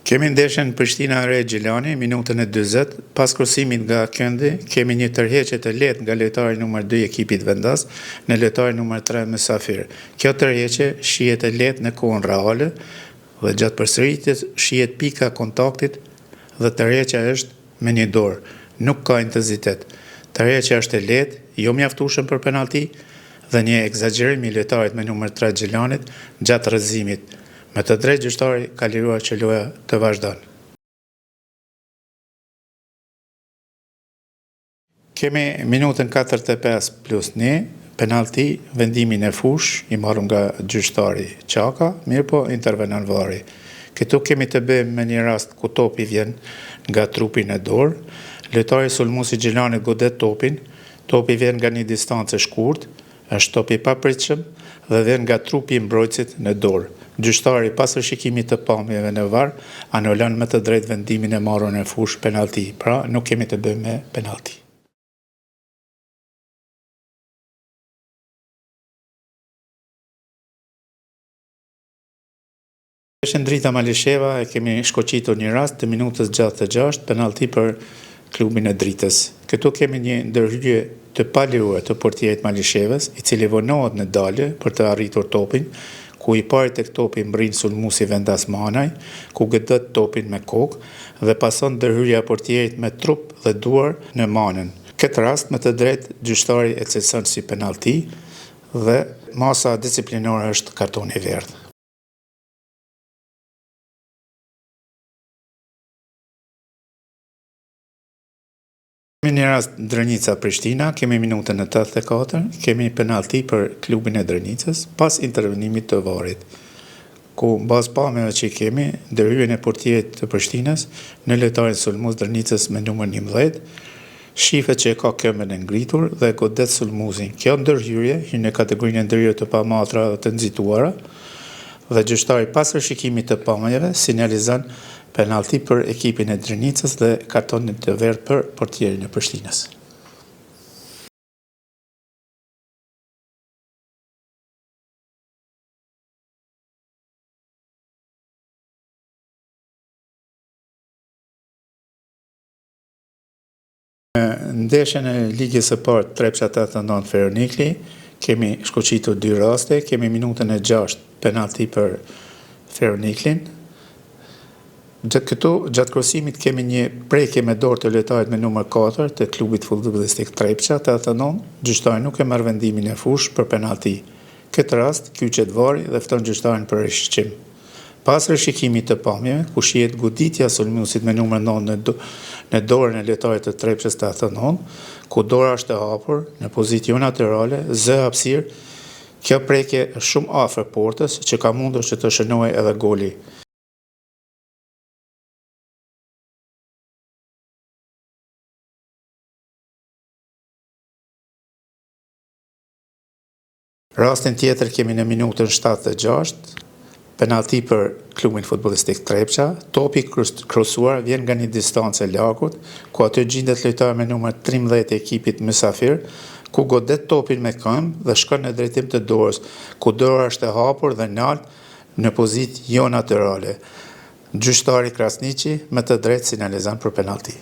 Kemi ndeshjen Prishtina-Re Gjilani, minutën e 40, pas kursimit nga këndi, kemi një tërheqje të lehtë nga lojtari numër 2 i ekipit vendas në lojtarin numër 3 Mysafir. Kjo tërheqje shihet e lehtë në kohën reale dhe gjatë përsëritjes shihet pika kontaktit dhe tërheqja është me një dorë, nuk ka intensitet. Tërheqja është e lehtë, jo mjaftueshëm për penalti dhe një egzagerim i lojtarit me numër 3 Gjilanit gjatë rrëzimit. Me të drejtë gjyqtari ka liruar që loja të vazhdon. Kemi minutën 45+1, penalti, vendimin e fush, i marrëm nga gjyqtari Qaka, mirë po intervenon vari. Këtu kemi të bëjmë me një rast ku topi vjen nga trupi në dorë, lojtari sulmuesi Gjilanit godet topin, topi vjen nga një distancë e shkurt, është topi i papritshëm dhe vjen nga trupi i mbrojtësit në dorë. Gjyqtari pas rishikimit të pamjeve në VAR anulon me të drejtë vendimin e marrën e fush penalti, pra nuk kemi të bëjmë me penalti. Ndeshjen Drita Malisheva e kemi shkoqitur një rast të minutës 66, penalti për klubin e Dritës. Këtu kemi një ndërhyrje të paliruar të portierit Malishevës, i cili vonohet në dalje për të arritur topin, ku i pari tek topi mbrin sulmuesi vendas Manaj, ku gëdhet topin me kokë dhe pason ndërhyrja e portierit me trup dhe duar në manën. Këtë rast me të drejtë gjyqtari e cilëson si penalti dhe masa disiplinore është kartoni i verdhë. Kemi një rast Drënica Prishtina, kemi minutën e 84, kemi penalti për klubin e Drënicës pas intervenimit të varit, ku bazë pamjeve që kemi, ndërhyrjen e portierit të Prishtinës në lojtarin sulmues Drënicës me numër 11, shifet që e ka këmbën e ngritur dhe godet sulmuesin. Kjo ndërhyrje hyn në kategorinë e ndërhyrjeve të pamatra dhe të nxituara dhe gjyqtari pas rishikimit të pamjeve sinjalizon penalti për ekipin e Drënicës dhe kartonit të verdhë për portierin e Prishtinës. Në ndeshjen e ligës së parë Trepça 89 Feronikli, kemi shkoqitur 2 raste, kemi minutën e 6 penalti për Feroniklin. Gjatë krosimit kemi një prekje me dorë të lojtarit me numër 4 të klubit futbollistik Trepça 89, gjyqtari nuk e marr vendimin e fush për penalti. Këtë rast kyçet vari dhe fton gjyqtarin për rishikim. Pas rishikimit të pamjeve, ku shihet goditja sulmuesit me numër 9 në dorën e lojtarit të Trepçës 89, ku dora është e hapur në pozicion laterale, zë hapësirë, kjo prekje është shumë afër portës që ka mundur që të shënojë edhe goli. Rastin tjetër kemi në minutën 76, penalti për klubin futbollistik Trepça, topi krosuar vjen nga një distancë e lagut, ku aty gjendet lojtari me numër 13 e ekipit Mysafir, ku godet topin me këmbë dhe shkon në drejtim të dorës, ku dora është e hapur dhe lart në pozitë jo natyrale. Gjyqtari Krasniqi me të drejtë sinjalizon për penalti.